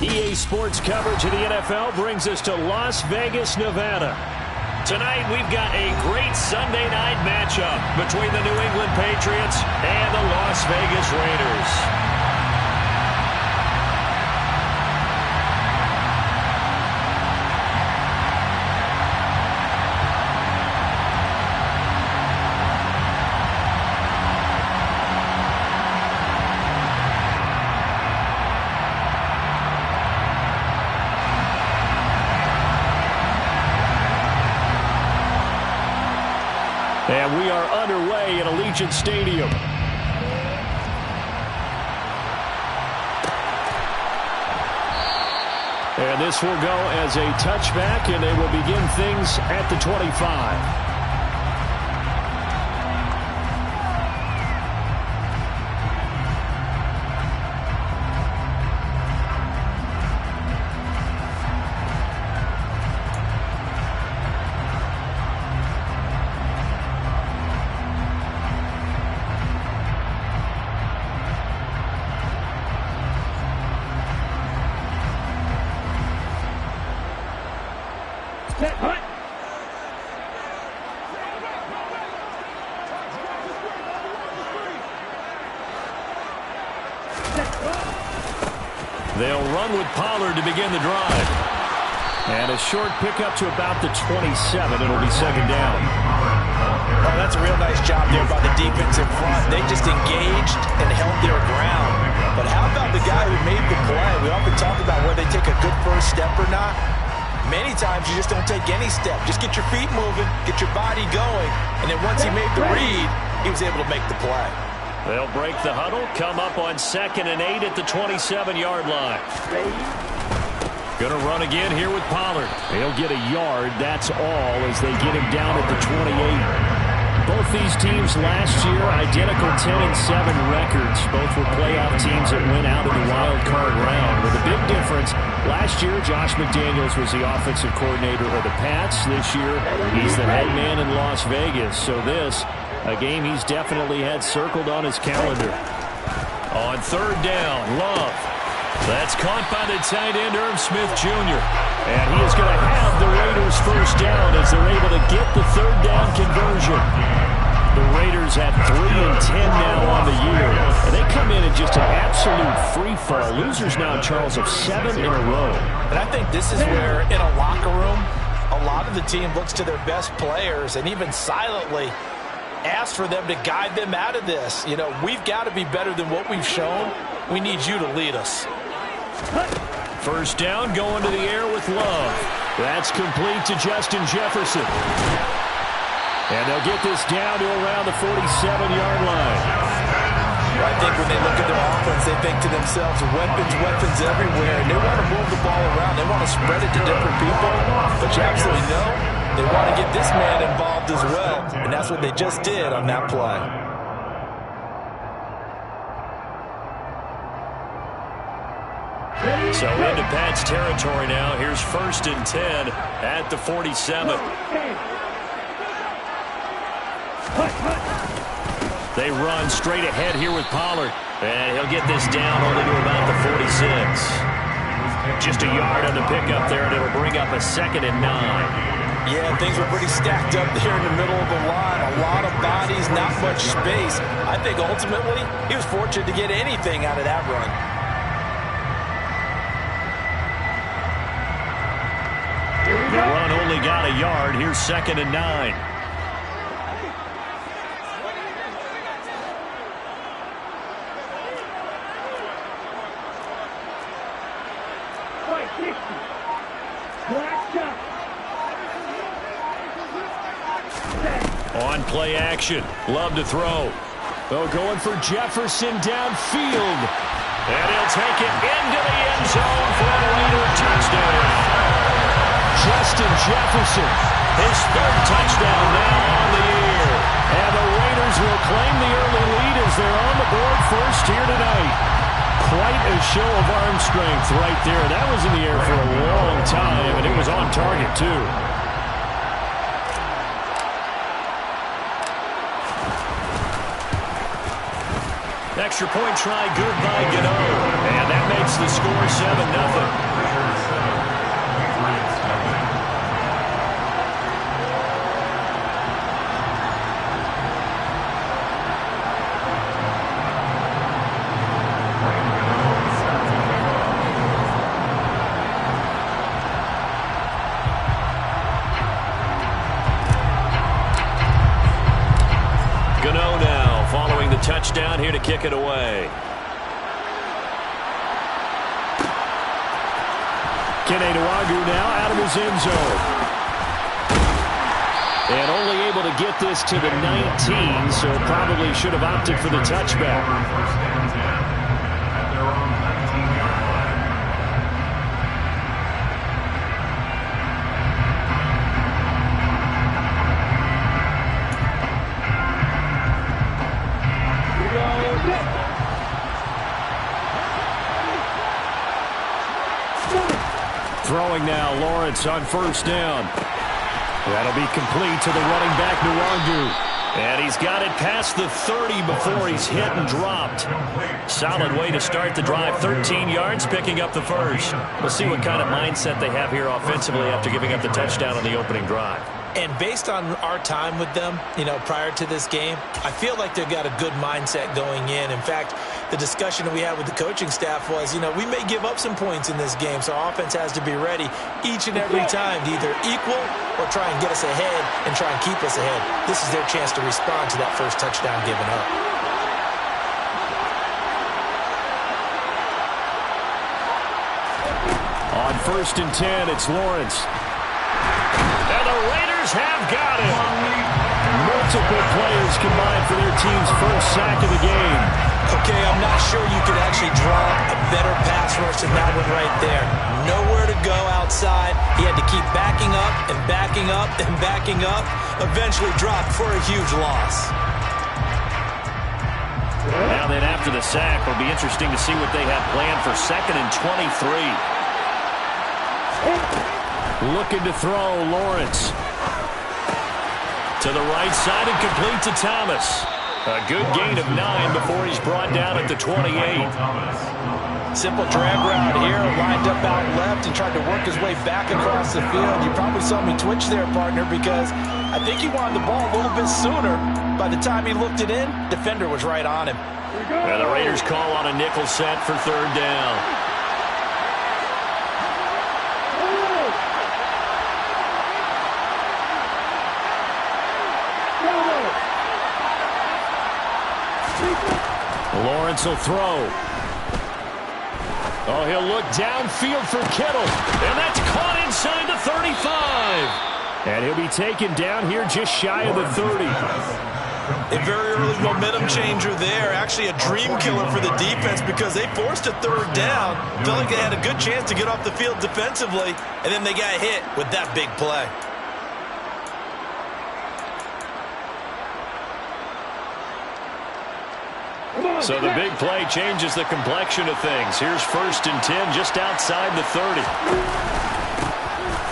EA Sports coverage of the NFL brings us to Las Vegas, Nevada. Tonight, we've got a great Sunday night matchup between the New England Patriots and the Las Vegas Raiders. And we are underway at Allegiant Stadium. And this will go as a touchback, and they will begin things at the 25. They'll run with Pollard to begin the drive. And a short pickup to about the 27. It'll be second down. Oh, that's a real nice job there by the defense in front. They just engaged and held their ground. But how about the guy who made the play? We often talk about whether they take a good first step or not. Many times you just don't take any step. Just get your feet moving, get your body going. And then once he made the read, he was able to make the play. They'll break the huddle, come up on 2nd and 8 at the 27-yard line. Going to run again here with Pollard. He'll get a yard, that's all, as they get him down at the 28. Both these teams last year, identical 10-7 records. Both were playoff teams that went out in the wild card round. With a big difference, last year Josh McDaniels was the offensive coordinator of the Pats. This year, he's the head man in Las Vegas. So this, a game he's definitely had circled on his calendar. On 3rd down, Love. That's caught by the tight end, Irv Smith Jr. And he is going to have the Raiders first down as they're able to get the 3rd down conversion. The Raiders at 3-10 now on the year. And they come in at just an absolute free fall. Losers now, Charles, of 7 in a row. And I think this is where, in a locker room, a lot of the team looks to their best players and even silently ask for them to guide them out of this. You know, we've got to be better than what we've shown. We need you to lead us. First down, going to the air with Love. That's complete to Justin Jefferson. And they'll get this down to around the 47-yard line. I think when they look at their offense, they think to themselves, weapons everywhere. And they want to move the ball around. They want to spread it to different people. But you absolutely know they want to get this man involved as well. And that's what they just did on that play. So into Pats territory now. Here's 1st and 10 at the 47. They run straight ahead here with Pollard. And he'll get this down only to about the 46. Just a yard on the pickup there, and it'll bring up a 2nd and 9. Yeah, things were pretty stacked up there in the middle of the line. A lot of bodies, not much space. I think ultimately he was fortunate to get anything out of that run. The run only got a yard. Here's 2nd and 9. On play action. Love to throw. Oh, going for Jefferson downfield. And he'll take it into the end zone for a Raider touchdown. Justin Jefferson, his 3rd touchdown now on the year. And the Raiders will claim the early lead as they're on the board first here tonight. Quite a show of arm strength right there. That was in the air for a long time, and it was on target, too. Extra point try good by Gano. And that makes the score 7-0. Gano now following the touchdown here to kick it away. Kene Nwangwu now out of his end zone. And only able to get this to the 19, so probably should have opted for the touchback. Throwing now, Lawrence on first down. That'll be complete to the running back, Nwangwu. And he's got it past the 30 before he's hit and dropped. Solid way to start the drive. 13 yards, picking up the first. We'll see what kind of mindset they have here offensively after giving up the touchdown on the opening drive. And based on our time with them, prior to this game, I feel like they've got a good mindset going in. In fact, the discussion that we had with the coaching staff was, we may give up some points in this game, so our offense has to be ready each and every time to either equal or try and get us ahead and try and keep us ahead. This is their chance to respond to that first touchdown given up. On 1st and 10, it's Lawrence. And the Raiders have got him. Multiple players combined for their team's first sack of the game. Okay, I'm not sure you could actually draw a better pass rush than that one right there. Nowhere to go outside. He had to keep backing up and backing up and backing up. Eventually dropped for a huge loss. Now then, after the sack, it'll be interesting to see what they have planned for 2nd and 23. Looking to throw, Lawrence. To the right side and complete to Thomas. A good gain of 9 before he's brought down at the 28. Simple drag route here, lined up out left and tried to work his way back across the field. You probably saw me twitch there, partner, because I think he wanted the ball a little bit sooner. By the time he looked it in, defender was right on him. And the Raiders call on a nickel set for 3rd down. Lawrence will throw. Oh, he'll look downfield for Kittle. And that's caught inside the 35. And he'll be taken down here just shy of the 30. A very early momentum changer there. Actually a dream killer for the defense because they forced a 3rd down. Felt like they had a good chance to get off the field defensively. And then they got hit with that big play. So the big play changes the complexion of things. Here's 1st and 10 just outside the 30.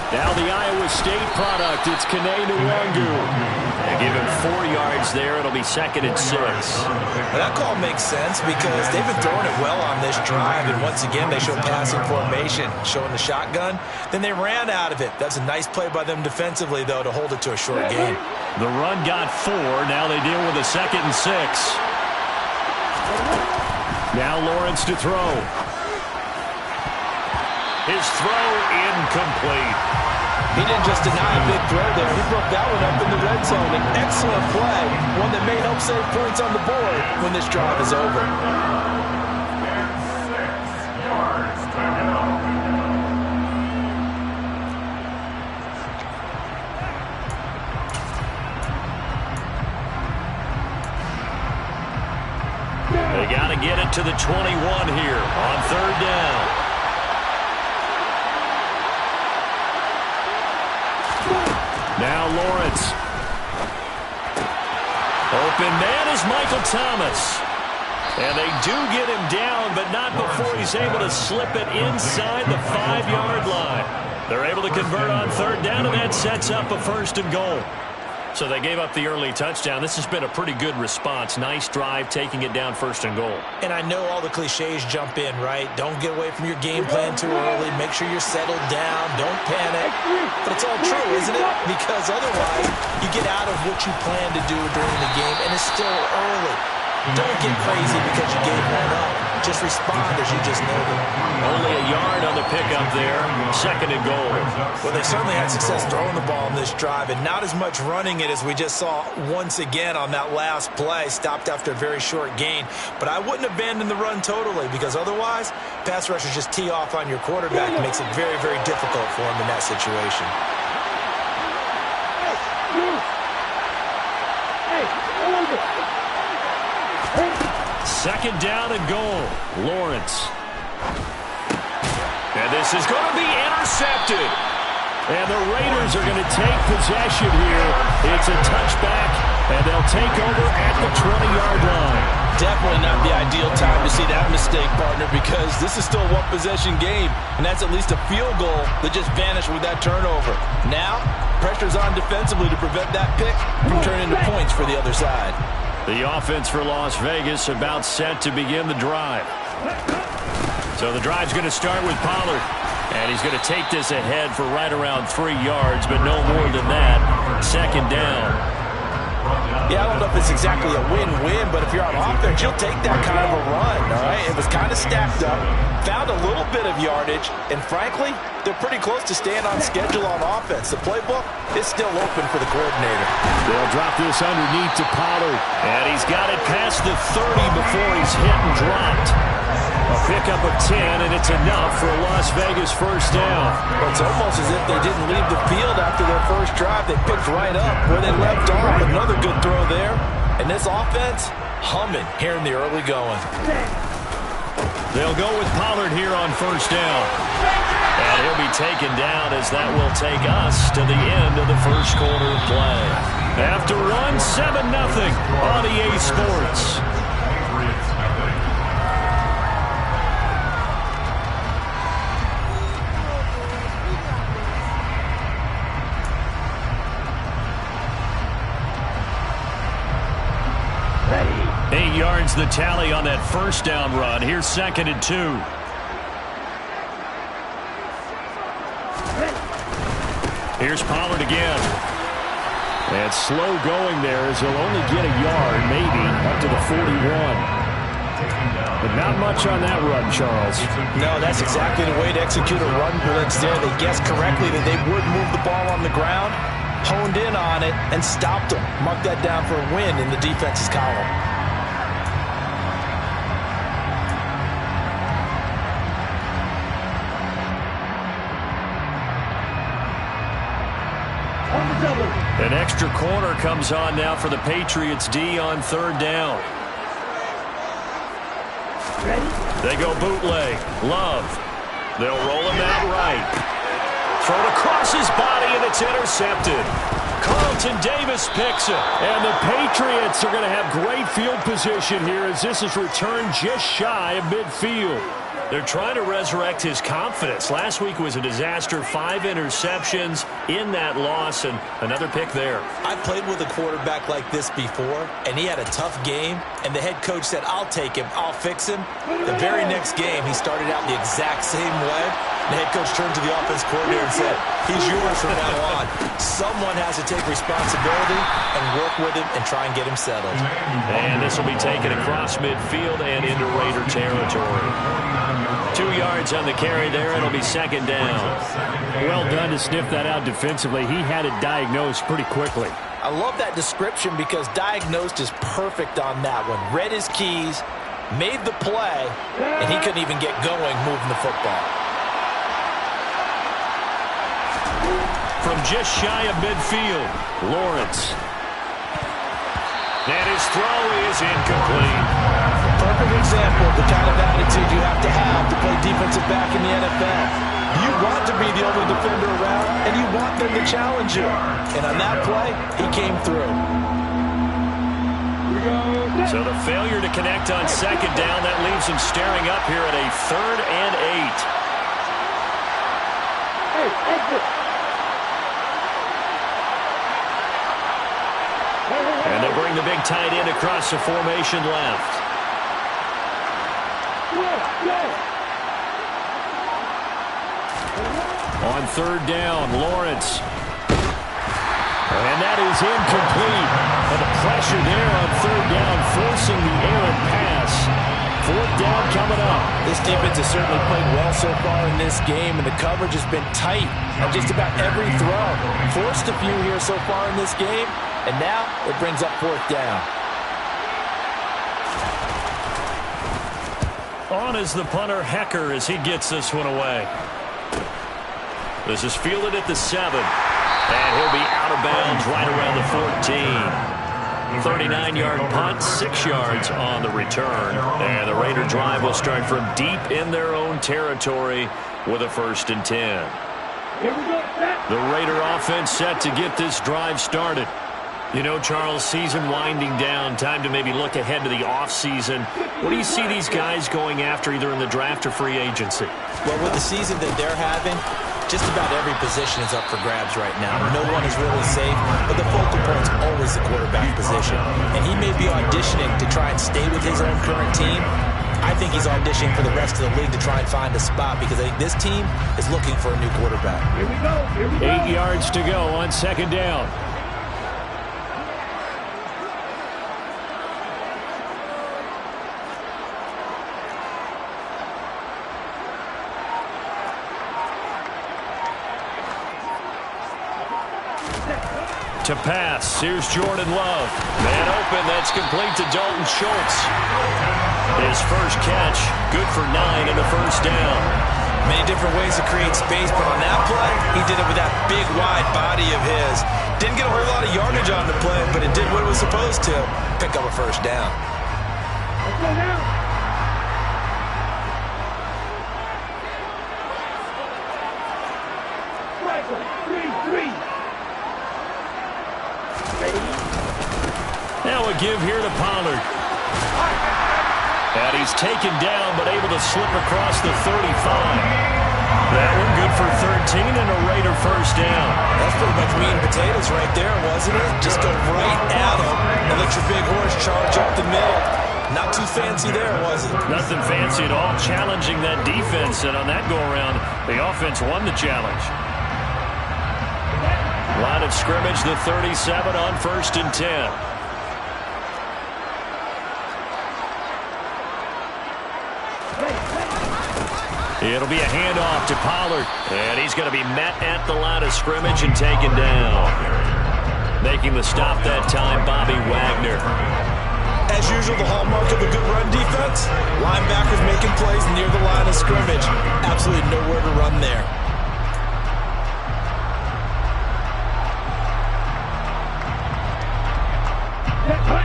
Now the Iowa State product. It's Kene Nwangwu. They give him 4 yards there. It'll be 2nd and 6. Well, that call makes sense because they've been throwing it well on this drive. And once again, they show passing formation, showing the shotgun. Then they ran out of it. That's a nice play by them defensively, though, to hold it to a short gain. The run got 4. Now they deal with a 2nd and 6. Now Lawrence to throw. His throw incomplete. He didn't just deny a big throw there. He broke that one up in the red zone. An excellent play. One that may help save points on the board when this drive is over. They got to get it to the 21 here on 3rd down. Now Lawrence. Open man is Michael Thomas. And they do get him down, but not before he's able to slip it inside the 5-yard line. They're able to convert on 3rd down, and that sets up a 1st and goal. So they gave up the early touchdown. This has been a pretty good response. Nice drive, taking it down 1st and goal. And I know all the cliches jump in, right? Don't get away from your game plan too early. Make sure you're settled down. Don't panic. But it's all true, isn't it? Because otherwise, you get out of what you plan to do during the game, and it's still early. Don't get crazy because you gave one up. Just respond as you just noted. Only a yard on the pickup there. 2nd and goal. Well, they certainly had success throwing the ball in this drive, and not as much running it as we just saw once again on that last play. Stopped after a very short gain. But I wouldn't abandon the run totally, because otherwise, pass rushers just tee off on your quarterback. It makes it very, very difficult for him in that situation. Second down and goal. Lawrence. And this is going to be intercepted. And the Raiders are going to take possession here. It's a touchback, and they'll take over at the 20-yard line. Definitely not the ideal time to see that mistake, partner, because this is still a one-possession game, and that's at least a field goal that just vanished with that turnover. Now, pressure's on defensively to prevent that pick from turning into points for the other side. The offense for Las Vegas about set to begin the drive. So the drive's going to start with Pollard. And he's going to take this ahead for right around 3 yards, but no more than that. 2nd down. Yeah, I don't know if it's exactly a win-win, but if you're on offense, you'll take that kind of a run, all right? It was kind of stacked up, found a little bit of yardage, and frankly, they're pretty close to staying on schedule on offense. The playbook is still open for the coordinator. They'll drop this underneath to Pollard, and he's got it past the 30 before he's hit and dropped. A pickup of 10, and it's enough for a Las Vegas 1st down. Well, it's almost as if they didn't leave the field after their first drive. They picked right up where they left off. Another good throw there. And this offense, humming here in the early going. They'll go with Pollard here on 1st down. And he'll be taken down as that will take us to the end of the 1st quarter of play. After run, 7-0 on EA Sports. The tally on that 1st down run. Here's 2nd and 2. Here's Pollard again. And slow going there as he'll only get a yard, maybe, up to the 41. But not much on that run, Charles. No, that's exactly the way to execute a run blitz there. They guessed correctly that they would move the ball on the ground, honed in on it, and stopped them. Mark that down for a win in the defense's column. An extra corner comes on now for the Patriots D on 3rd down. They go bootleg. Love. They'll roll him out right. Thrown across his body, and it's intercepted. Carlton Davis picks it. And the Patriots are going to have great field position here as this is returned just shy of midfield. They're trying to resurrect his confidence. Last week was a disaster. 5 interceptions in that loss, and another pick there. I played with a quarterback like this before, and he had a tough game, and the head coach said, I'll take him, I'll fix him. The very next game, he started out the exact same way. The head coach turned to the offense coordinator and said, he's yours from now on. Someone has to take responsibility and work with him and try and get him settled. And this will be taken across midfield and into Raider territory. 2 yards on the carry there. It'll be 2nd down. Well done to sniff that out defensively. He had it diagnosed pretty quickly. I love that description because diagnosed is perfect on that one. Read his keys, made the play, and he couldn't even get going moving the football. From just shy of midfield, Lawrence. And his throw is incomplete. Perfect example of the kind of attitude you have to play defensive back in the NFL. You want to be the only defender around, and you want them to challenge you. And on that play, he came through. So the failure to connect on 2nd down, that leaves him staring up here at a 3rd and 8. They'll bring the big tight end across the formation left. On third down, Lawrence. And that is incomplete. And the pressure there on third down, forcing the errant pass. Fourth down coming up. This defense has certainly played well so far in this game, and the coverage has been tight on just about every throw. Forced a few here so far in this game, and now it brings up fourth down. On is the punter, Hecker, as he gets this one away. This is fielded at the 7. And he'll be out of bounds right around the 14. 39-yard punt, 6 yards on the return. And the Raider drive will start from deep in their own territory with a 1st and 10. The Raider offense set to get this drive started. You know, Charles, season winding down, time to maybe look ahead to the offseason. What do you see these guys going after either in the draft or free agency? Well, with the season that they're having, just about every position is up for grabs right now. No one is really safe, but the focal point's always the quarterback position. And he may be auditioning to try and stay with his own current team. I think he's auditioning for the rest of the league to try and find a spot because I think this team is looking for a new quarterback. Here we go. 8 yards to go on 2nd down. To pass, here's Jordan Love. Man open, that's complete to Dalton Schultz. His first catch, good for 9 in the 1st down. Many different ways to create space, but on that play, he did it with that big, wide body of his. Didn't get a whole lot of yardage on the play, but it did what it was supposed to, pick up a 1st down. Let's go now. Now a give here to Pollard. And he's taken down, but able to slip across the 35. That one good for 13 and a Raider 1st down. That's pretty much meat and potatoes right there, wasn't it? Just go right at him and let your big horse charge up the middle. Not too fancy there, was it? Nothing fancy at all. Challenging that defense, and on that go-around, the offense won the challenge. Line of scrimmage, the 37 on 1st and 10. It'll be a handoff to Pollard, and he's going to be met at the line of scrimmage and taken down. Making the stop that time, Bobby Wagner. As usual, the hallmark of a good run defense, linebackers making plays near the line of scrimmage. Absolutely nowhere to run there.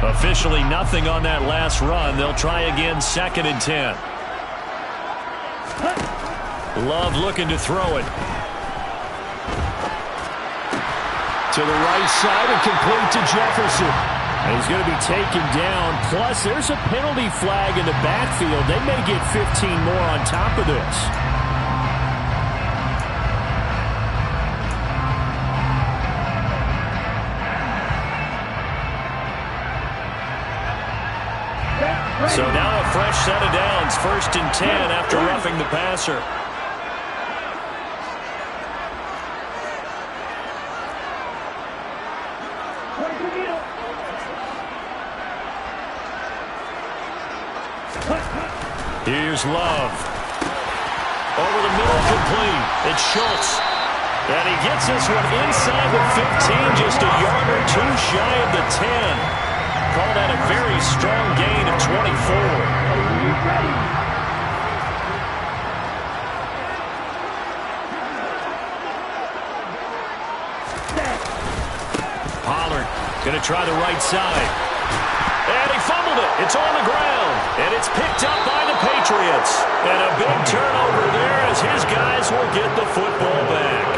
Officially nothing on that last run. They'll try again, 2nd and 10. Love looking to throw it. To the right side and complete to Jefferson. And he's going to be taken down. Plus, there's a penalty flag in the backfield. They may get 15 more on top of this. So now a fresh set of downs, 1st and 10 after roughing the passer. Here's Love. Over the middle, complete. It's Schultz. And he gets this one inside the 15, just a yard or two shy of the 10. Call that a very strong gain of 24. Pollard going to try the right side. And he fumbled it. It's on the ground. And it's picked up by the Patriots. And a big turnover there as his guys will get the football back.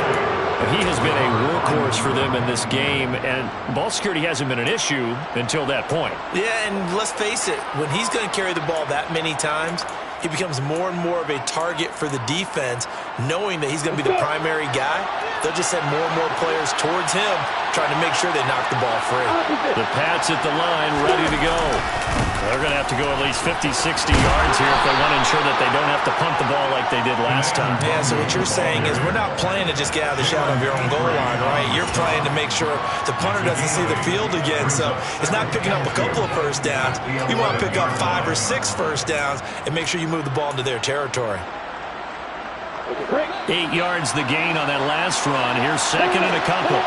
He has been a workhorse for them in this game, and ball security hasn't been an issue until that point. Yeah, and let's face it, when he's going to carry the ball that many times, he becomes more and more of a target for the defense, knowing that he's going to be the primary guy. they'll just send more and more players towards him, trying to make sure they knock the ball free. The Pats at the line, ready to go. They're going to have to go at least 50, 60 yards here if they want to ensure that they don't have to punt the ball like they did last time. Yeah, so what you're saying is we're not playing to just get out of the shadow of your own goal line, right? You're playing to make sure the punter doesn't see the field again. So it's not picking up a couple of first downs. You want to pick up 5 or 6 first downs and make sure you move the ball into their territory. 8 yards the gain on that last run. Here's second and a couple.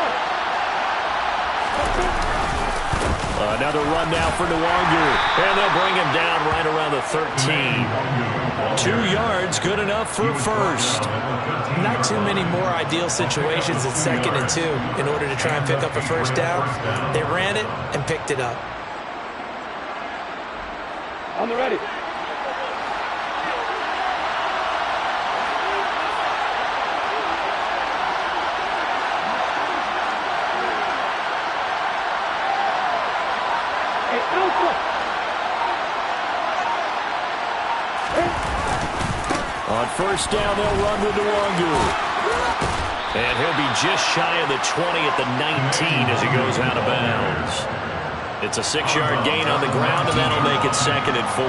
Another run now for Nwangu. And they'll bring him down right around the 13. 2 yards, good enough for first. Not too many more ideal situations at 2nd and 2 in order to try and pick up a first down. They ran it and picked it up. On the ready. On first down, they'll run with Nwangu. And he'll be just shy of the 20 at the 19 as he goes out of bounds. It's a 6-yard gain on the ground, and that'll make it 2nd and 4.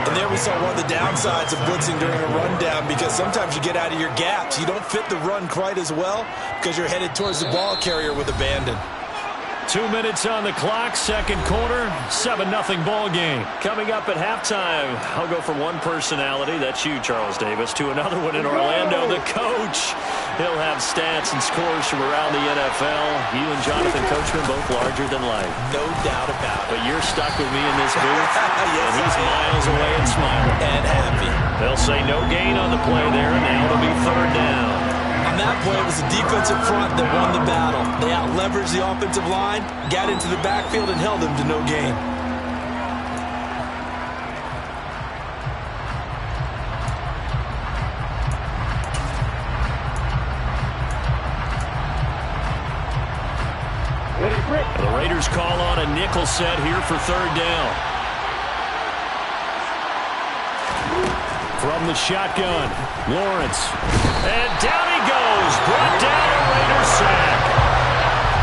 And there we saw one of the downsides of blitzing during a rundown, because sometimes you get out of your gaps. You don't fit the run quite as well because you're headed towards the ball carrier with abandon. 2 minutes on the clock, second quarter, 7-0 ball game. Coming up at halftime, I'll go from one personality, that's you, Charles Davis, to another one in Orlando, the coach. He'll have stats and scores from around the NFL. You and Jonathan Coachman both larger than life. No doubt about it. But you're stuck with me in this booth, yes, and he's miles away and smiling. And happy. They'll say no gain on the play there, and now it'll be third down. On that play, it was the defensive front that won the battle. They out-leveraged the offensive line, got into the backfield, and held them to no gain. The Raiders call on a nickel set here for third down. From the shotgun, Lawrence. And down he goes. Brought down a Raiders sack.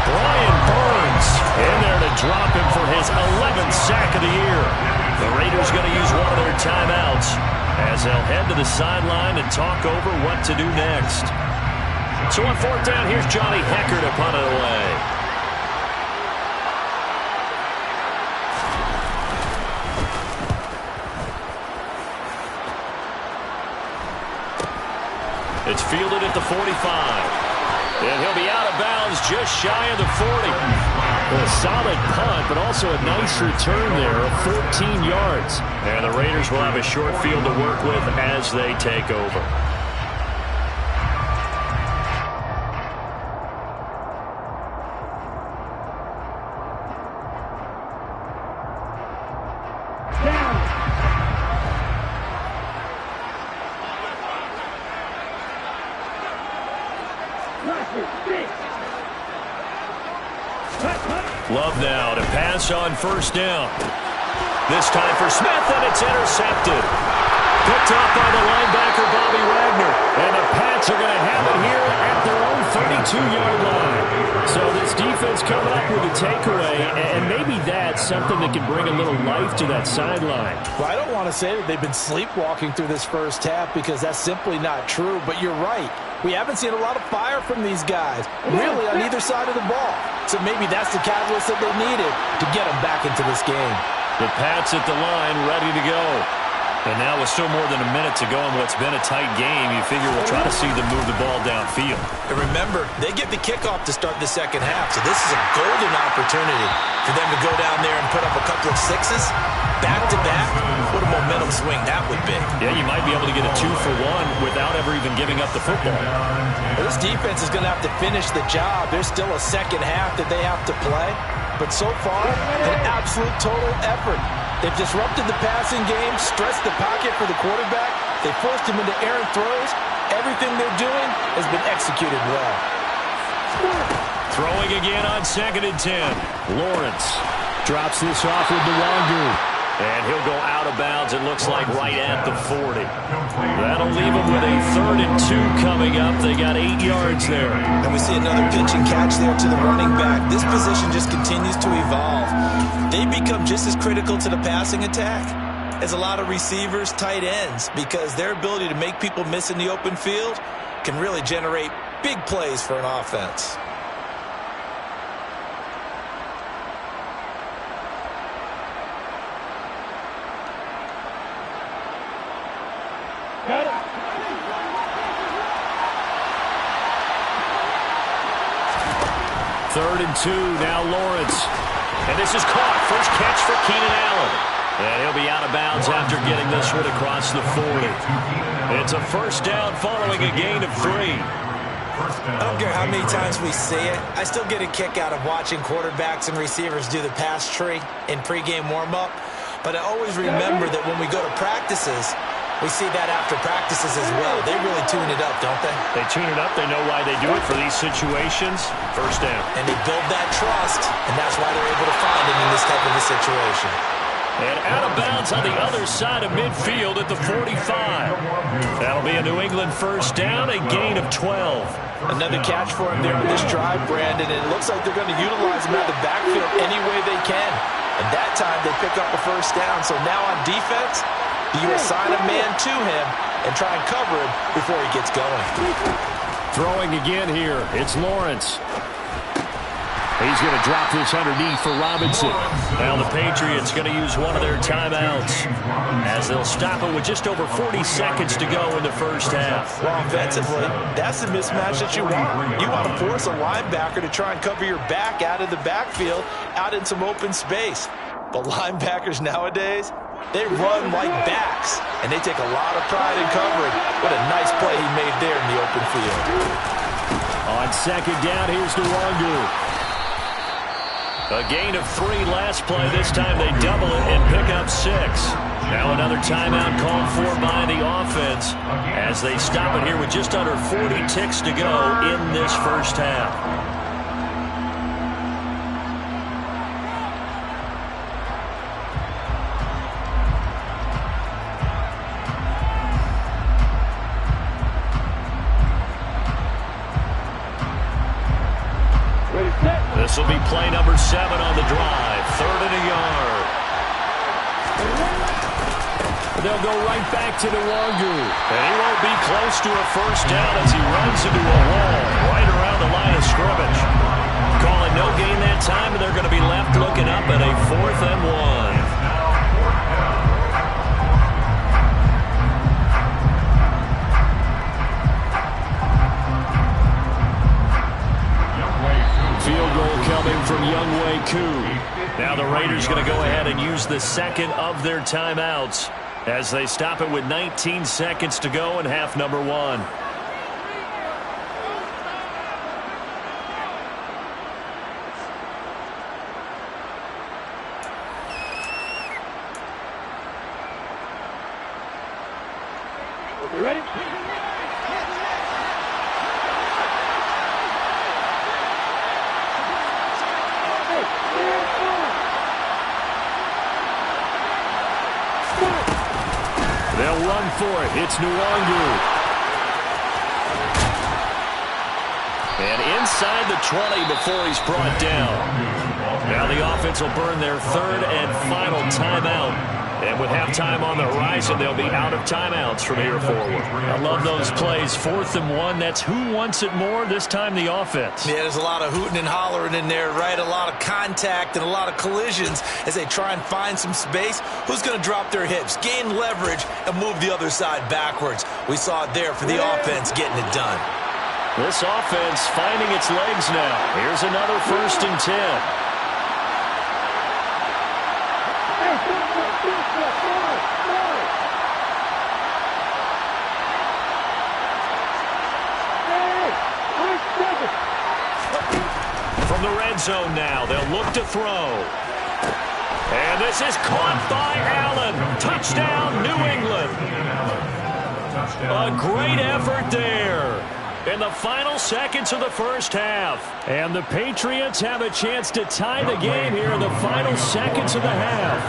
Brian Burns in there to drop him for his 11th sack of the year. The Raiders going to use one of their timeouts as they'll head to the sideline and talk over what to do next. So on fourth down, here's Johnny Hekker to punt it away. It's fielded at the 45. And he'll be out of bounds just shy of the 40. A solid punt, but also a nice return there of 14 yards. And the Raiders will have a short field to work with as they take over. Love now to pass on first down. This time for Smith, and it's intercepted. Picked up by the linebacker, Bobby Wagner. And the Pats are going to have it here at their own 32-yard line. So this defense coming up with a takeaway, and maybe that's something that can bring a little life to that sideline. Well, I don't want to say that they've been sleepwalking through this first half, because that's simply not true. But you're right. We haven't seen a lot of fire from these guys, really, on either side of the ball. So maybe that's the catalyst that they needed to get them back into this game. The Pats at the line, ready to go. And now with still more than a minute to go in what's been a tight game, you figure we'll try to see them move the ball downfield. And remember, they get the kickoff to start the second half, so this is a golden opportunity for them to go down there and put up a couple of sixes back-to-back. What a momentum swing that would be. Yeah, you might be able to get a 2-for-1 without ever even giving up the football. Well, this defense is going to have to finish the job. There's still a second half that they have to play. But so far, an absolute total effort. They've disrupted the passing game, stressed the pocket for the quarterback. They forced him into errant throws. Everything they're doing has been executed well. Throwing again on 2nd and 10. Lawrence drops this off with Nwangu. And he'll go out of bounds, it looks like, right at the 40. That'll leave them with a 3rd and 2 coming up. They got 8 yards there. And we see another pitch and catch there to the running back. This position just continues to evolve. They become just as critical to the passing attack as a lot of receivers, tight ends, because their ability to make people miss in the open field can really generate big plays for an offense. Got it. 3rd and 2, now Lawrence. And this is caught. First catch for Keenan Allen. And he'll be out of bounds after getting this one across the 40. It's a first down following a gain of 3. I don't care how many times we see it. I still get a kick out of watching quarterbacks and receivers do the pass tree in pregame warm-up. But I always remember that when we go to practices, we see that after practices as well. They really tune it up, don't they? They tune it up. They know why they do it for these situations. First down. And they build that trust, and that's why they're able to find him in this type of a situation. And out of bounds on the other side of midfield at the 45. That'll be a New England first down, a gain of 12. Another catch for him there on this drive, Brandon, and it looks like they're going to utilize him out of the backfield any way they can. And that time they pick up a first down. So now on defense, you assign a man to him and try and cover him before he gets going. Throwing again here, it's Lawrence. He's going to drop this underneath for Robinson. Now the Patriots going to use one of their timeouts as they'll stop it with just over 40 seconds to go in the first half. Well, offensively, that's the mismatch that you want. You want to force a linebacker to try and cover your back out of the backfield, out in some open space. But linebackers nowadays, they run like backs, and they take a lot of pride in covering. What a nice play he made there in the open field. On second down, here's Nwangu. A gain of 3 last play. This time they double it and pick up 6. Now another timeout called for by the offense as they stop it here with just under 40 ticks to go in this first half. This will be play number 7 on the drive. 3rd and a yard. They'll go right back to Nwangu. And he won't be close to a first down as he runs into a wall right around the line of scrimmage. Calling no gain that time, and they're going to be left looking up at a 4th and 1. Field goal coming from Younghoe Koo. Now the Raiders going to go ahead and use the second of their timeouts as they stop it with 19 seconds to go in half number 1. You ready? They'll run for it. It's Nwangu. And inside the 20 before he's brought down. Now the offense will burn their 3rd and final timeout. And with halftime on the horizon, they'll be out of timeouts from here forward. I love those plays. 4th and 1. That's who wants it more. This time the offense. Yeah, there's a lot of hooting and hollering in there, right? A lot of contact and a lot of collisions as they try and find some space. Who's going to drop their hips, gain leverage, and move the other side backwards? We saw it there for the offense getting it done. This offense finding its legs now. Here's another 1st and 10. From the red zone now, they'll look to throw. And this is caught by Allen. Touchdown, New England. A great effort there in the final seconds of the first half. And the Patriots have a chance to tie the game here in the final seconds of the half.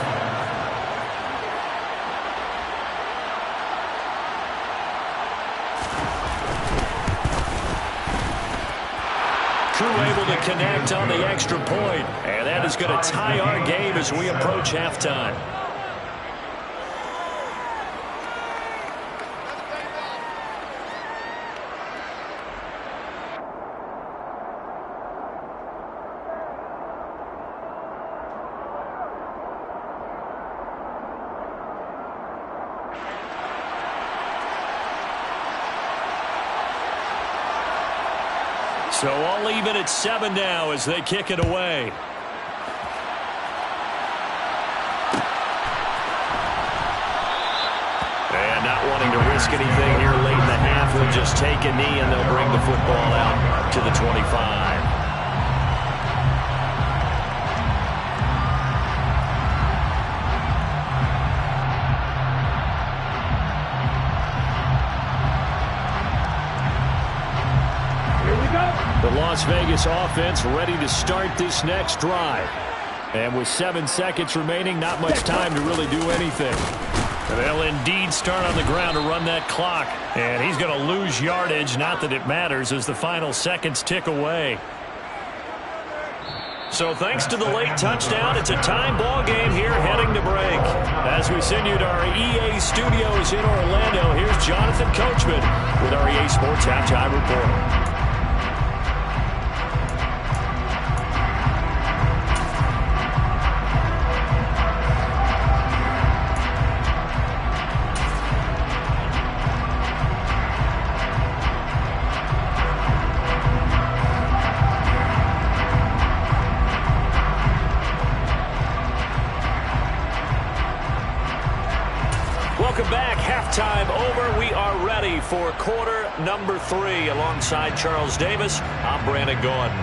to connect on the extra point. And that is going to tie our game as we approach halftime. So all even at 7 now as they kick it away. And not wanting to risk anything here late in the half, will just take a knee and they'll bring the football out to the 25. The Las Vegas offense ready to start this next drive. And with 7 seconds remaining, not much time to really do anything. And they'll indeed start on the ground to run that clock. And he's going to lose yardage, not that it matters, as the final seconds tick away. So thanks to the late touchdown, it's a time ball game here heading to break. As we send you to our EA studios in Orlando, here's Jonathan Coachman with our EA Sports Halftime Report. Welcome back. Halftime over. We are ready for quarter number 3. Alongside Charles Davis, I'm Brandon Gordon.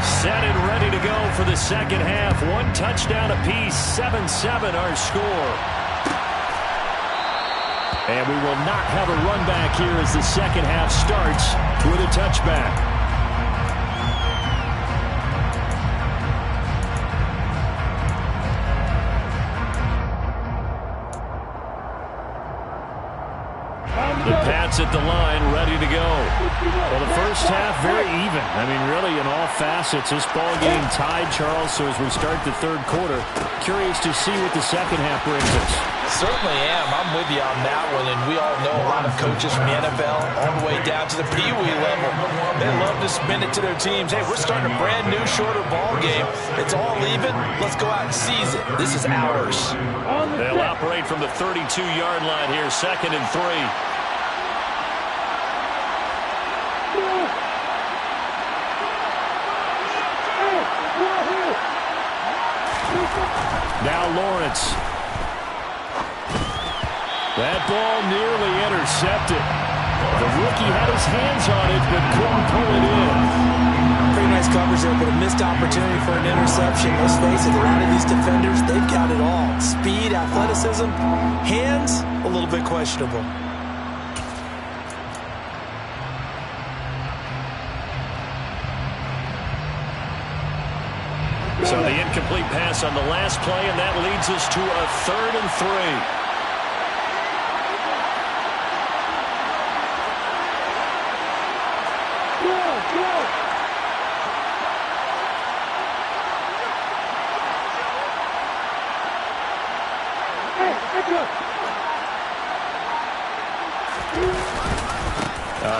Set and ready to go for the second half. 1 touchdown apiece. 7-7 our score. And we will not have a run back here as the second half starts with a touchback. The Pats at the line, ready to go. Well, the first half, very even. I mean, really, in all facets, this ball game tied, Charles. So as we start the third quarter, curious to see what the second half brings us. Certainly am. I'm with you on that one, and we all know a lot of coaches from the NFL all the way down to the Pee Wee level. They love to spin it to their teams. Hey, we're starting a brand new, shorter ball game. It's all even. Let's go out and seize it. This is ours. They'll operate from the 32-yard line here, 2nd and 3. Now Lawrence. That ball nearly intercepted. The rookie had his hands on it, but couldn't pull it in. Pretty nice coverage there, but a missed opportunity for an interception. Let's face it, a lot of these defenders, they've got it all. Speed, athleticism, hands, a little bit questionable. So the incomplete pass on the last play, and that leads us to a 3rd and 3.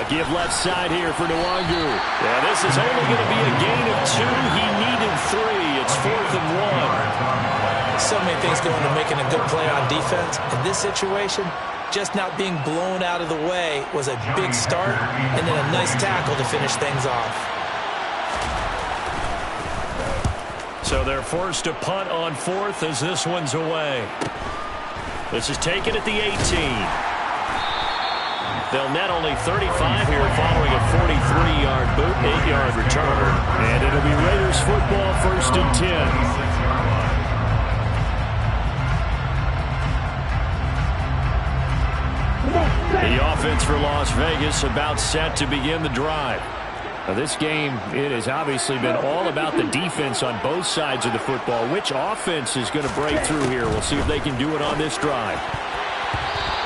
Give left side here for Nwangu. Yeah, this is only going to be a gain of 2. He needed 3. It's 4th and 1. So many things go into making a good play on defense. In this situation, just not being blown out of the way was a big start, and then a nice tackle to finish things off. So they're forced to punt on 4th as this one's away. This is taken at the 18. They'll net only 35 here following a 43-yard boot, 8-yard return. And it'll be Raiders football, 1st and 10. The offense for Las Vegas about set to begin the drive. Now, this game, it has obviously been all about the defense on both sides of the football. Which offense is going to break through here? We'll see if they can do it on this drive.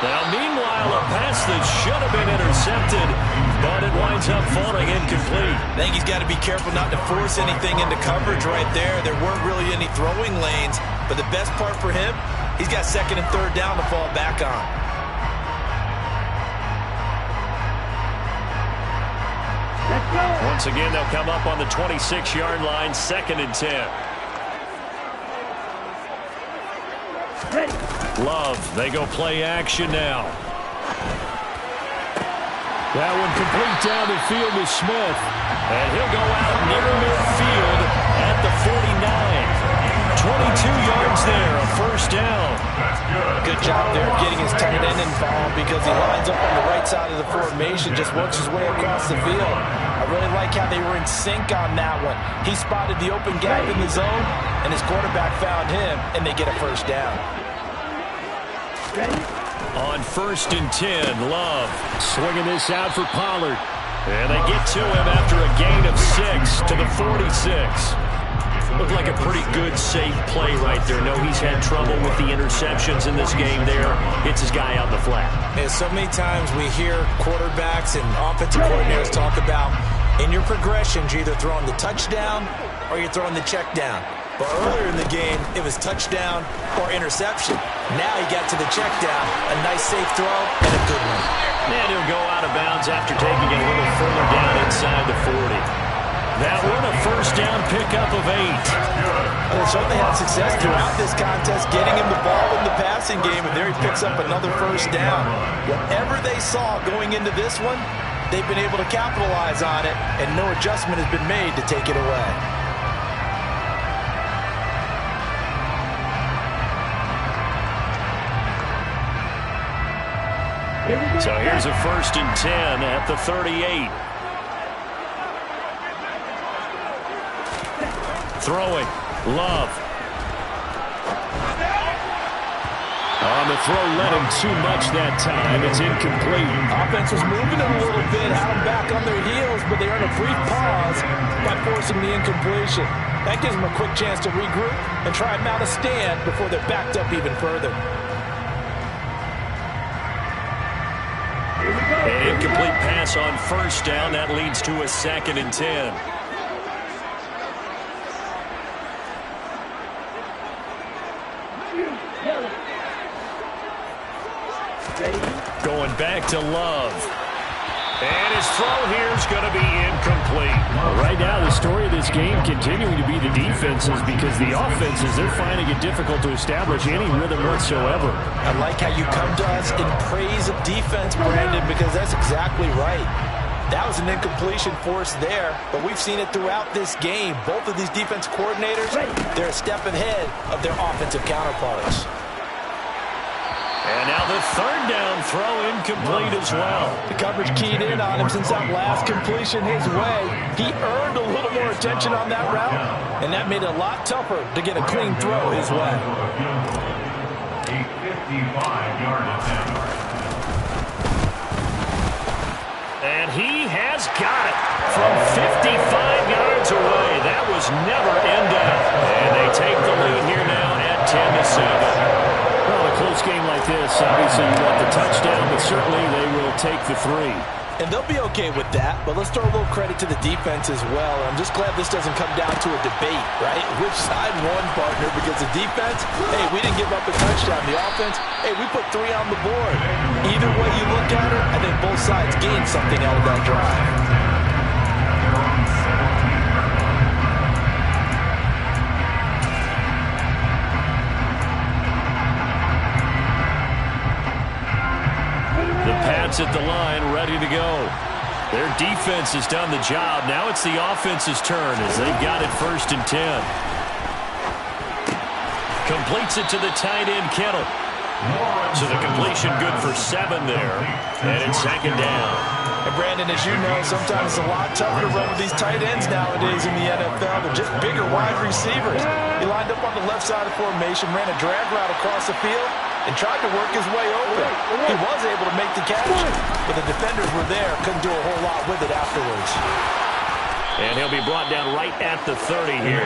Now, meanwhile, a pass that should have been intercepted, but it winds up falling incomplete. I think he's got to be careful not to force anything into coverage right there. There weren't really any throwing lanes, but the best part for him, he's got second and third down to fall back on. Once again, they'll come up on the 26-yard line, 2nd and 10. Ready. Love, they go play action now. That one complete down the field to Smith. And he'll go out near midfield at the 49. 22 yards there, a first down. Good job there getting his tight end involved because he lines up on the right side of the formation, just works his way across the field. I really like how they were in sync on that one. He spotted the open gap in the zone, and his quarterback found him, and they get a first down. Ready. On 1st and 10, Love swinging this out for Pollard. And they get to him after a gain of 6 to the 46. Looked like a pretty good, safe play right there. No, he's had trouble with the interceptions in this game there. Hits his guy out in the flat. And so many times we hear quarterbacks and offensive coordinators talk about in your progressions, you're either throwing the touchdown or you're throwing the check down. But earlier in the game, it was touchdown or interception. Now he got to the check down, a nice safe throw, and a good one. And he'll go out of bounds after taking it a little further down inside the 40. That one, a first down pickup of 8. Well, they certainly had success throughout this contest, getting him the ball in the passing game, and there he picks up another first down. Whatever they saw going into this one, they've been able to capitalize on it, and no adjustment has been made to take it away. So here's a 1st and 10 at the 38. Throwing, Love. On the throw, led him too much that time. It's incomplete. Offense was moving it a little bit, had them back on their heels, but they earned a brief pause by forcing the incompletion. That gives them a quick chance to regroup and try and mount a stand before they're backed up even further. An incomplete pass on 1st down. That leads to a 2nd and 10. Going back to Love. And his throw here is going to be incomplete. Right now, the story of this game continuing to be the defenses because the offenses, they're finding it difficult to establish any rhythm whatsoever. I like how you come to us in praise of defense, Brandon, because that's exactly right. That was an incompletion forced there, but we've seen it throughout this game. Both of these defense coordinators, they're a step ahead of their offensive counterparts. And now the 3rd down throw incomplete as well. The coverage keyed in on him since that last completion his way. He earned a little more attention on that route, and that made it a lot tougher to get a clean throw his way. A 55-yard attempt. And he has got it from 55 yards away. That was never in doubt. And they take the lead here now at 10-7. Well, a close game like this, obviously you want the touchdown, but certainly they will take the 3. And they'll be okay with that, but let's throw a little credit to the defense as well. I'm just glad this doesn't come down to a debate, right? Which side won, partner? Because the defense, hey, we didn't give up a touchdown. The offense, hey, we put 3 on the board. Either way you look at it, I think both sides gained something out of that drive. At the line, ready to go. Their defense has done the job. Now it's the offense's turn as they've got it 1st and 10. Completes it to the tight end, Kittle. So the completion good for 7 there. And it's 2nd down. And Brandon, as you know, sometimes it's a lot tougher to run with these tight ends nowadays in the NFL. They're just bigger wide receivers. He lined up on the left side of formation, ran a drag route across the field, and tried to work his way open. He was able to make the catch, but the defenders were there, couldn't do a whole lot with it afterwards. be brought down right at the 30 here.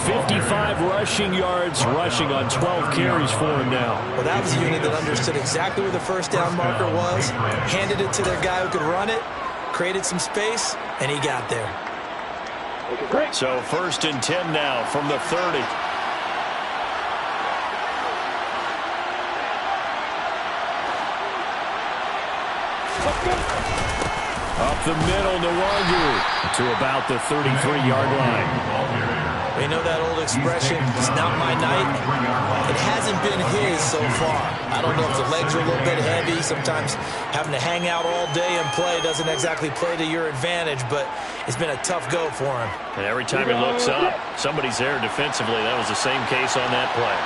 55 rushing yards, rushing on 12 carries for him now. Well, that was a unit that understood exactly where the first down marker was, handed it to their guy who could run it, created some space, and he got there. So 1st and 10 now from the 30. Up the middle, Nwangu to about the 33-yard line. You know that old expression, it's not my night? It hasn't been his so far. I don't know if the legs are a little bit heavy. Sometimes having to hang out all day and play doesn't exactly play to your advantage, but it's been a tough go for him. And every time he looks up, somebody's there defensively. That was the same case on that play.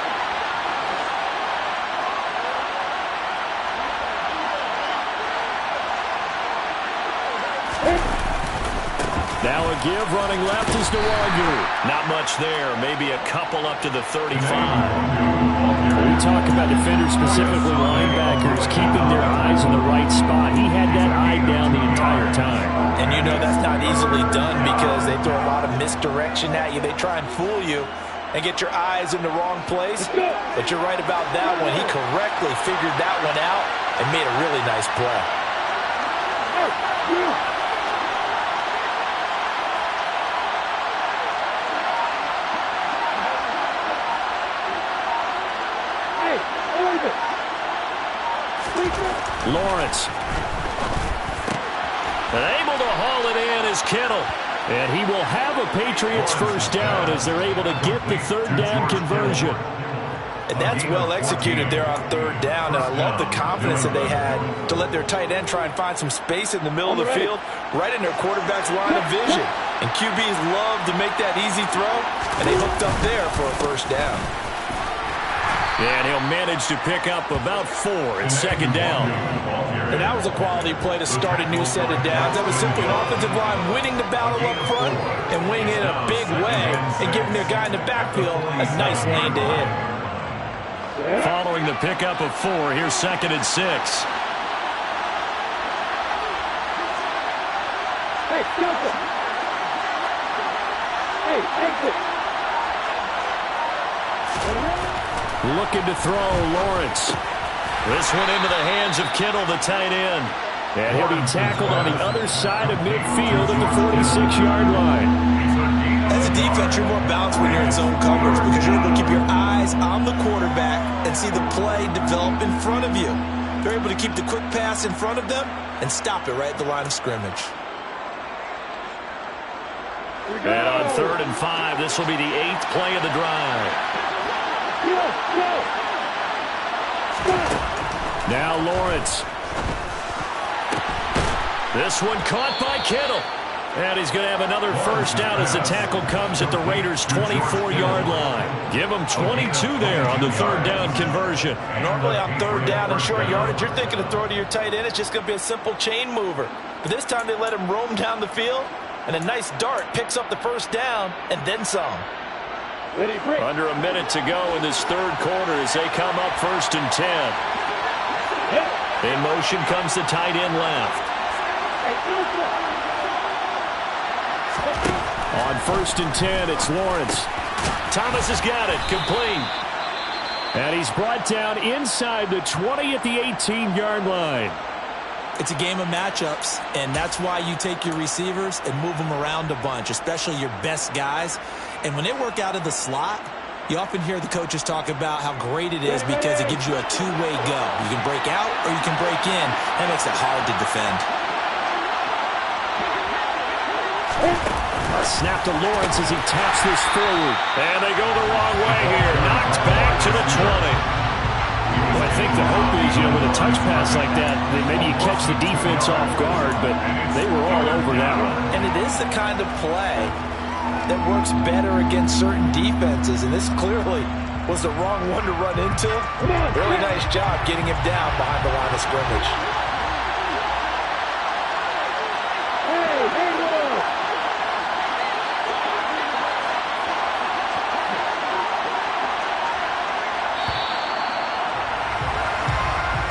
Now a give running left is Nwangu. Not much there. Maybe a couple up to the 35. When we talk about defenders, specifically linebackers, keeping their eyes in the right spot. He had that eye down the entire time. And you know that's not easily done because they throw a lot of misdirection at you. They try and fool you and get your eyes in the wrong place. But you're right about that one. He correctly figured that one out and made a really nice play. Lawrence. And able to haul it in is Kittle. And he will have a Patriots first down as they're able to get the 3rd down conversion. And that's well executed there on 3rd down. And I love the confidence that they had to let their tight end try and find some space in the middle of the field, right in their quarterback's line of vision. And QBs love to make that easy throw, and they hooked up there for a first down. And he'll manage to pick up about 4 at 2nd down. And that was a quality play to start a new set of downs. That was simply an offensive line winning the battle up front and winning it in a big way and giving their guy in the backfield a nice lane to hit. Following the pickup of 4, here's 2nd and 6. Hey, Joseph. Hey, exit. Looking to throw, Lawrence. This one into the hands of Kittle, the tight end. And he'll be tackled on the other side of midfield at the 46-yard line. As a defense, you're more balanced when you're in zone coverage because you're able to keep your eyes on the quarterback and see the play develop in front of you. You're able to keep the quick pass in front of them and stop it right at the line of scrimmage. And on 3rd and 5, this will be the 8th play of the drive. Now Lawrence. This one caught by Kittle. And he's going to have another first down as the tackle comes at the Raiders' 24-yard line. Give him 22 there on the 3rd down conversion. Normally on 3rd down and short yardage, you're thinking to throw to your tight end. It's just going to be a simple chain mover. But this time they let him roam down the field, and a nice dart picks up the first down and then some. Under a minute to go in this 3rd quarter as they come up 1st and 10. In motion comes the tight end left. On 1st and 10, it's Lawrence. Thomas has got it, complete. And he's brought down inside the 20 at the 18-yard line. It's a game of matchups, and that's why you take your receivers and move them around a bunch, especially your best guys. And when they work out of the slot, you often hear the coaches talk about how great it is because it gives you a two-way go. You can break out or you can break in. That makes it hard to defend. A snap to Lawrence as he taps this forward. And they go the wrong way here. Knocked back to the 20. Well, I think the hope is, with a touch pass like that, maybe you catch the defense off guard, but they were all over that one. And it is the kind of play that works better against certain defenses, and this clearly was the wrong one to run into. Really nice job getting him down behind the line of scrimmage.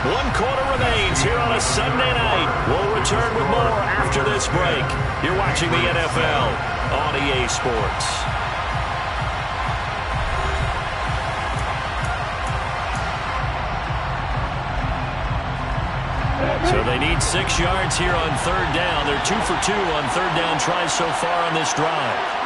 One quarter remains here on a Sunday night. We'll return with more after this break. You're watching the NFL on EA Sports. So they need 6 yards here on third down. They're 2 for 2 on third down tries so far on this drive.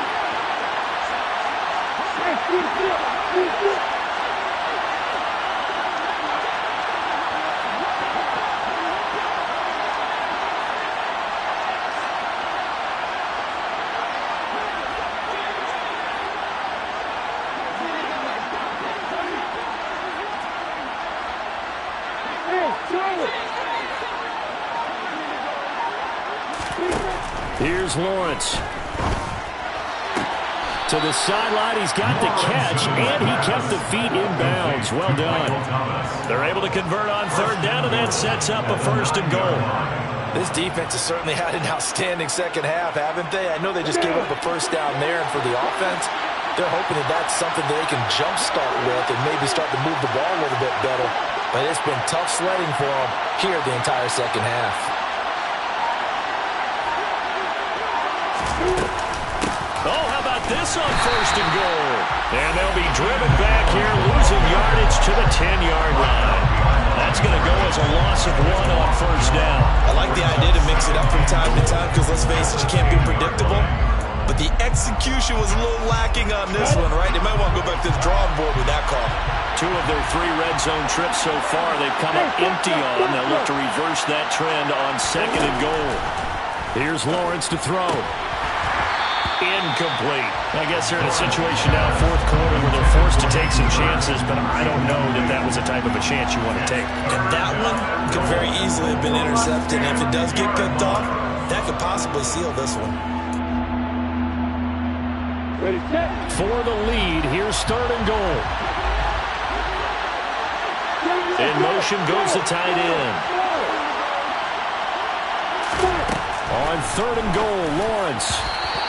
Here's Lawrence. To the sideline, he's got the catch, and he kept the feet in bounds. Well done. They're able to convert on third down, and that sets up a 1st and goal. This defense has certainly had an outstanding second half, haven't they? I know they just gave up a 1st down there, and for the offense, they're hoping that that's something that they can jumpstart with and maybe start to move the ball a little bit better. But it's been tough sledding for them here the entire second half. Oh, how about this on 1st and goal? And they'll be driven back here, losing yardage to the 10-yard line. That's going to go as a loss of 1 on 1st down. I like the idea to mix it up from time to time because, let's face it, you can't be predictable. But the execution was a little lacking on this one, right? They might want to go back to the drawing board with that call. 2 of their 3 red zone trips so far they've come up empty on. They'll look to reverse that trend on 2nd and goal. Here's Lawrence to throw. Incomplete. I guess they're in a situation now, 4th quarter, where they're forced to take some chances, but I don't know that that was the type of a chance you want to take. And that one could very easily have been intercepted. And if it does get picked off, that could possibly seal this one. Ready, set. For the lead, here's 3rd and goal. In motion goes the tight end. On 3rd and goal, Lawrence.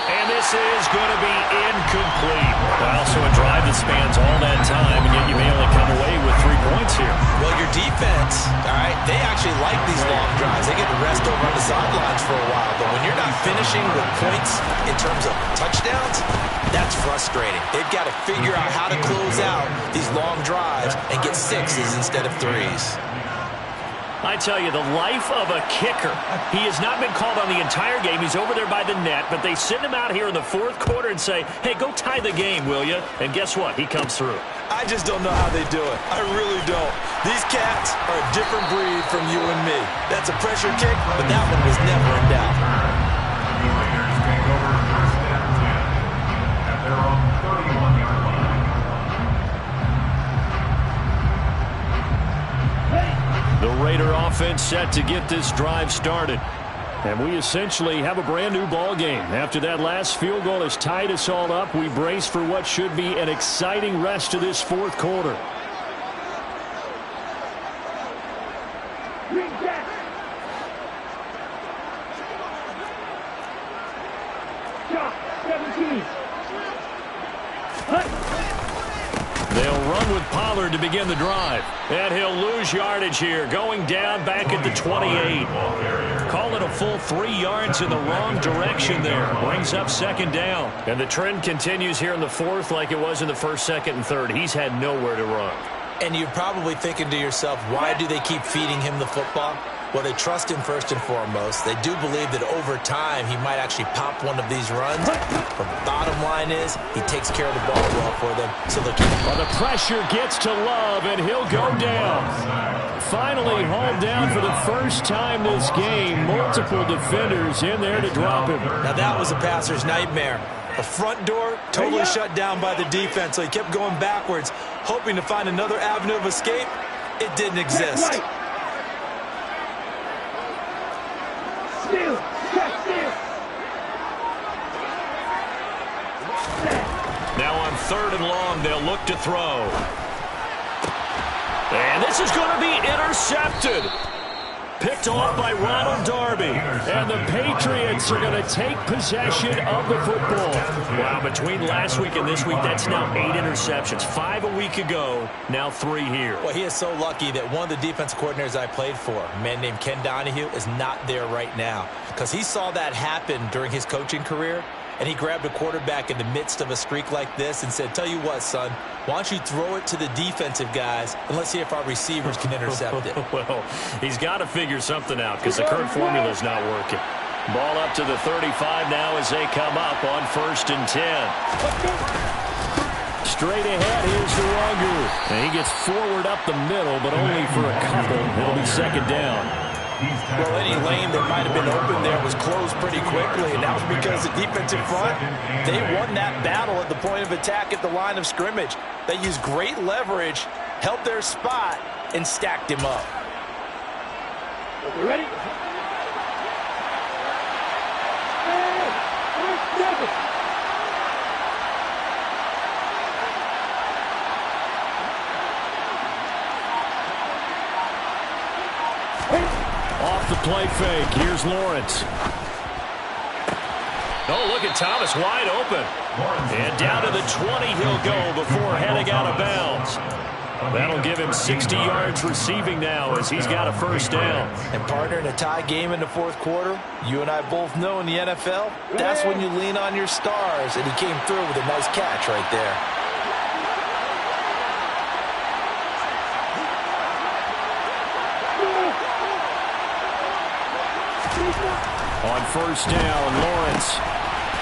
And this is going to be incomplete. Well, so a drive that spans all that time, and yet you may only come away with 3 points here. Well, your defense, all right, they actually like these long drives. They get to rest over on the sidelines for a while. But when you're not finishing with points in terms of touchdowns, that's frustrating. They've got to figure out how to close out these long drives and get 6s instead of 3s. I tell you, the life of a kicker. He has not been called on the entire game. He's over there by the net, but they send him out here in the 4th quarter and say, hey, go tie the game, will you? And guess what? He comes through. I just don't know how they do it. I really don't. These cats are a different breed from you and me. That's a pressure kick, but that one was never in doubt. The Raiders take over 1st and 10 at their own 31-yard line. The Raider offense set to get this drive started. And we essentially have a brand new ball game. After that last field goal has tied us all up, we brace for what should be an exciting rest of this 4th quarter. They'll run with Pollard to begin the drive. And he'll lose yardage here, going down back at the 28. Call it a full 3 yards in the wrong direction there. Brings up 2nd down. And the trend continues here in the 4th like it was in the 1st, 2nd, and 3rd. He's had nowhere to run. And you're probably thinking to yourself, why do they keep feeding him the football? Well, they trust him first and foremost. They do believe that over time he might actually pop one of these runs. But the bottom line is he takes care of the ball well for them, so they'll keep him. Well, the pressure gets to Love, and he'll go down. Finally hauled down for the first time this game. Multiple defenders in there to drop him. Now that was a passer's nightmare. The front door totally shut down by the defense, so he kept going backwards, hoping to find another avenue of escape. It didn't exist. Now on 3rd and long, they'll look to throw. And this is going to be intercepted. Picked off by Ronald Darby. And the Patriots are going to take possession of the football. Wow, between last week and this week, that's now 8 interceptions. 5 a week ago, now 3 here. Well, he is so lucky that one of the defense coordinators I played for, a man named Ken Donahue, is not there right now. Because he saw that happen during his coaching career, and he grabbed a quarterback in the midst of a streak like this and said, tell you what, son, why don't you throw it to the defensive guys, and let's see if our receivers can intercept it. Well, he's got to figure something out because the current formula is not working. Ball up to the 35 now as they come up on 1st and 10. Straight ahead, here's Nwangu. And he gets forward up the middle, but only for a couple. It'll be 2nd down. Well, any lane that might have been open there was closed pretty quickly, and that was because the defensive front, they won that battle at the point of attack at the line of scrimmage. They used great leverage, held their spot, and stacked him up. You ready? Off the play fake. Here's Lawrence. Oh, look at Thomas wide open. And down to the 20 he'll go before heading out of bounds. That'll give him 60 yards receiving now as he's got a 1st down. And partner, in a tie game in the 4th quarter, you and I both know in the NFL, that's when you lean on your stars, and he came through with a nice catch right there. On 1st down, Lawrence.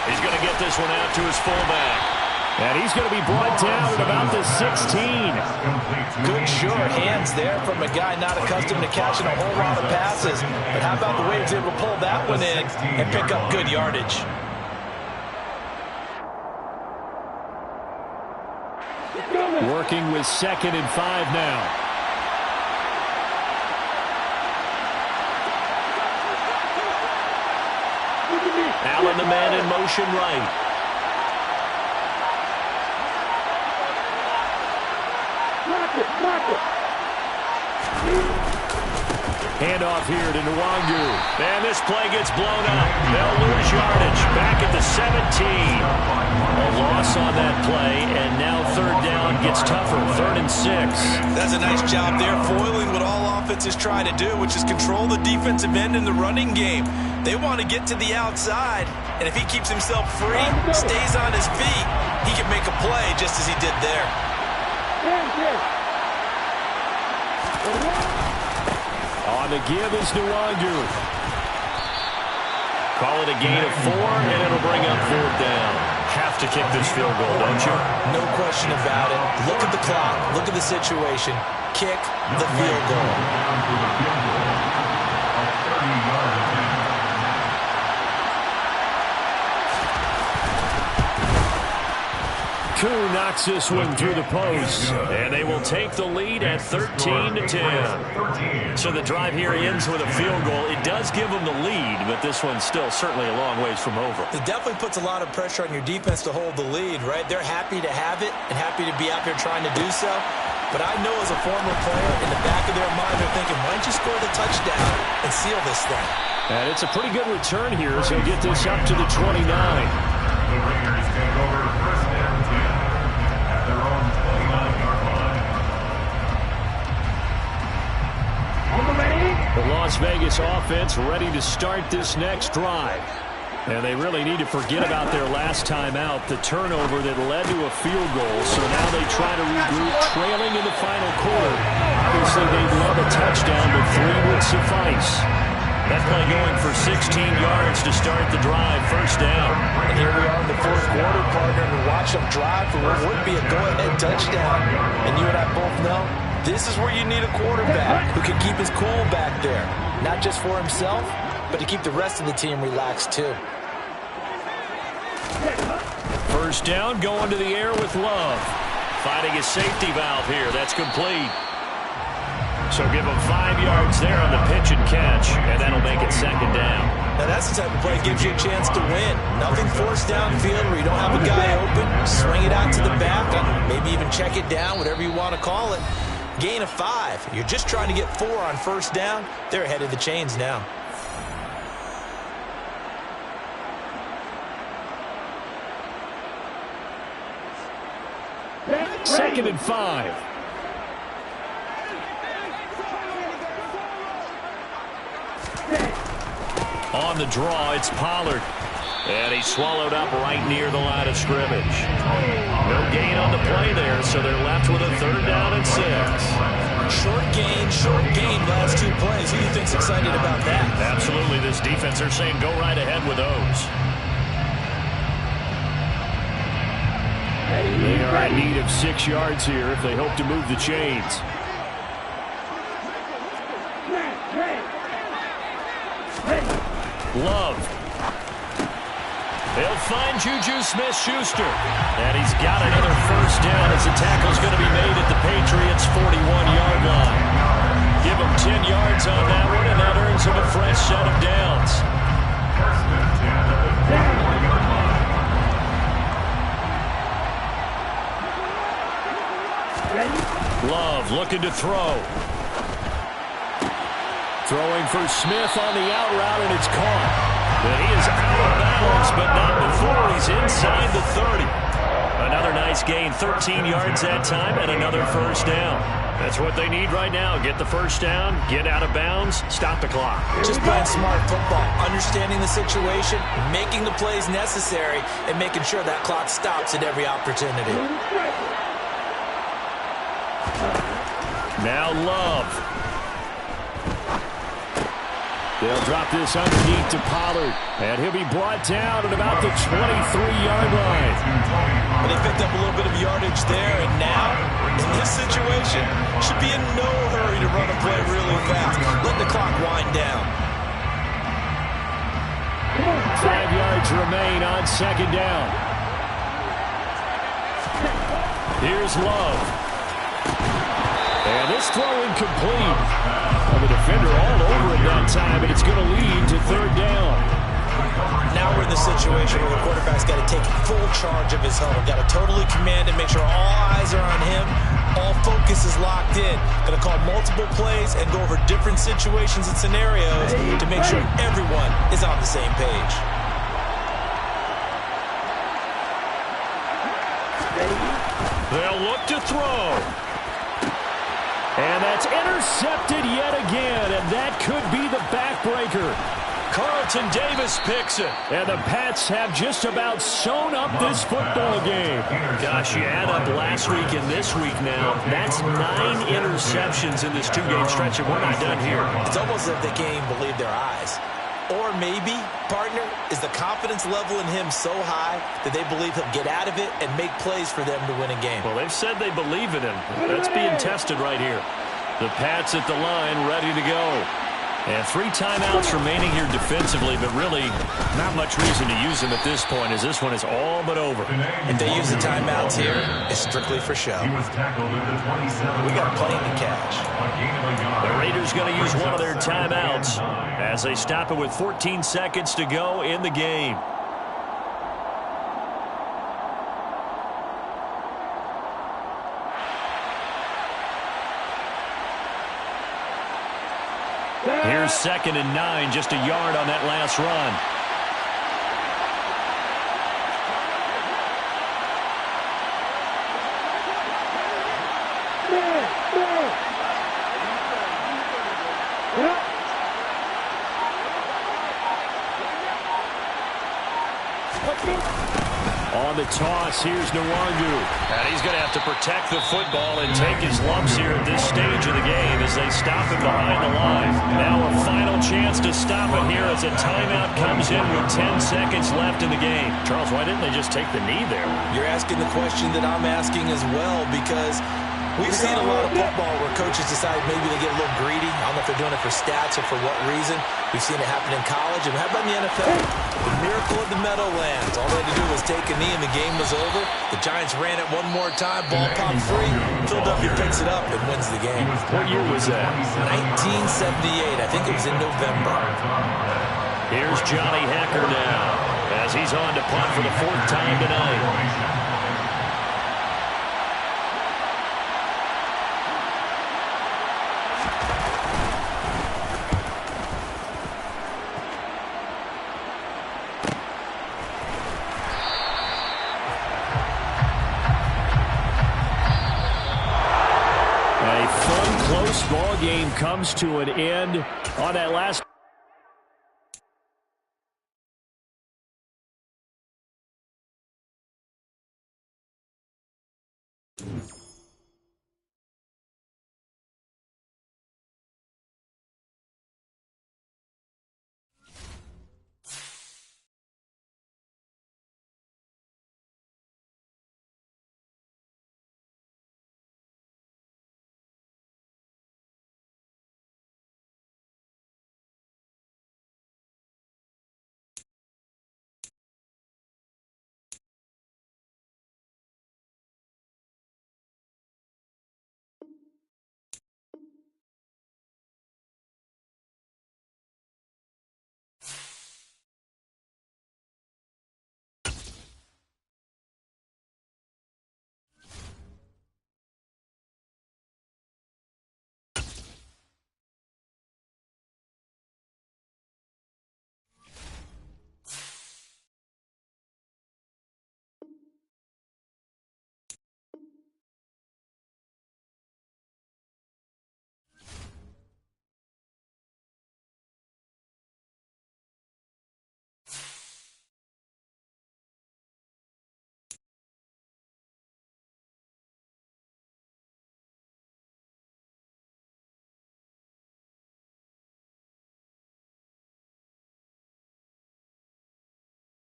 He's going to get this one out to his fullback. And he's going to be brought down at about the 16. Good short hands there from a guy not accustomed to catching a whole lot of passes. But how about the way he was able to pull that one in and pick up good yardage? Working with 2nd and 5 now. Allen, the man in motion right. Handoff here to Nwangu. And this play gets blown up. They'll lose yardage. Back at the 17. A loss on that play, and now 3rd down gets tougher. 3rd and 6. That's a nice job there, foiling what all offenses try to do, which is control the defensive end in the running game. They want to get to the outside, and if he keeps himself free, stays on his feet, he can make a play just as he did there. On the give is Nwangu. Call it a gain of 4, and it'll bring up 4th down. Have to kick this field goal, don't you? No question about it. Look at the clock. Look at the situation. Kick the field goal. Koo knocks this one through the post, and they will take the lead at 13-10. So the drive here ends with a field goal. It does give them the lead, but this one's still certainly a long ways from over. It definitely puts a lot of pressure on your defense to hold the lead, right? They're happy to have it and happy to be out there trying to do so. But I know as a former player, in the back of their mind, they're thinking, why don't you score the touchdown and seal this thing? And it's a pretty good return here, so get this up to the 29. The Raiders take over 1st and 10 at their own 29-yard line. The Las Vegas offense ready to start this next drive. And they really need to forget about their last time out, the turnover that led to a field goal. So now they try to regroup, trailing in the final quarter. Obviously, they'd love a touchdown, but 3 would suffice. That play going for 16 yards to start the drive, 1st down. And here we are in the 4th quarter, partner, and watch them drive for what would be a go-ahead touchdown. And you and I both know this is where you need a quarterback who can keep his cool back there. Not just for himself, but to keep the rest of the team relaxed too. 1st down, going to the air with Love. Finding a safety valve here. That's complete. So give him 5 yards there on the pitch and catch, and that'll make it 2nd down. Now that's the type of play that gives you a chance to win. Nothing forced downfield where you don't have a guy open. Swing it out to the back and maybe even check it down, whatever you want to call it. gain of 5. You're just trying to get 4 on first down. They're ahead of the chains now. Second and 5. On the draw, it's Pollard. And he's swallowed up right near the line of scrimmage. No gain on the play there, so they're left with a 3rd down and 6. Short gain, last 2 plays. Who do you think's excited about that? Absolutely, this defense, they're saying go right ahead with those. They are in need of 6 yards here if they hope to move the chains. Love. They'll find Juju Smith-Schuster. And he's got another first down as the tackle's going to be made at the Patriots' 41-yard line. Give him 10 yards on that one, and that earns him a fresh set of downs. Love looking to throw. Throwing for Smith on the out route, and it's caught. But he is out of bounds, but not before he's inside the 30. Another nice gain, 13 yards that time, and another first down. That's what they need right now. Get the first down, get out of bounds, stop the clock. Just playing smart football, understanding the situation, making the plays necessary, and making sure that clock stops at every opportunity. Now Love. They'll drop this underneath to Pollard, and he'll be brought down at about the 23-yard line. Well, they picked up a little bit of yardage there, and now, in this situation, should be in no hurry to run a play really fast. Let the clock wind down. 5 yards remain on 2nd down. Here's Love. And this throw incomplete. The defender all over him that time, and it's going to lead to 3rd down. Now we're in the situation where the quarterback's got to take full charge of his home. Got to totally command and make sure all eyes are on him. All focus is locked in. Got to call multiple plays and go over different situations and scenarios to make sure everyone is on the same page. They'll look to throw. And that's intercepted yet again, and that could be the backbreaker. Carlton Davis picks it. And the Pats have just about sewn up this football game. Gosh, you add up last week and this week now, that's 9 interceptions in this 2-game stretch, and we're not done here. It's almost as if they can't even believe their eyes. Or maybe, partner, is the confidence level in him so high that they believe he'll get out of it and make plays for them to win a game. Well, they've said they believe in him. That's being tested right here. The Pats at the line, ready to go. And 3 timeouts remaining here defensively, but really not much reason to use them at this point, as this one is all but over. If they use the timeouts here, it's strictly for show. He was tackled at the 27. We got a plane to catch. The Raiders going to use one of their timeouts as they stop it with 14 seconds to go in the game. Here's 2nd and 9, just a yard on that last run. On the toss, here's Nwangu. And he's going to have to protect the football and take his lumps here at this stage of the game as they stop him behind the line. Now a final chance to stop it here as a timeout comes in with 10 seconds left in the game. Charles, why didn't they just take the knee there? You're asking the question that I'm asking as well, because we've seen a lot of football where coaches decide maybe they get a little greedy. I don't know if they're doing it for stats or for what reason. We've seen it happen in college. And how about in the NFL? The miracle of the Meadowlands. All they had to do was take a knee and the game was over. The Giants ran it one more time. Ball popped free. Philadelphia picks it up and wins the game. What year was that? 1978. I think it was in November. Here's Johnny Hekker now as he's on to punt for the 4th time tonight. comes to an end on that last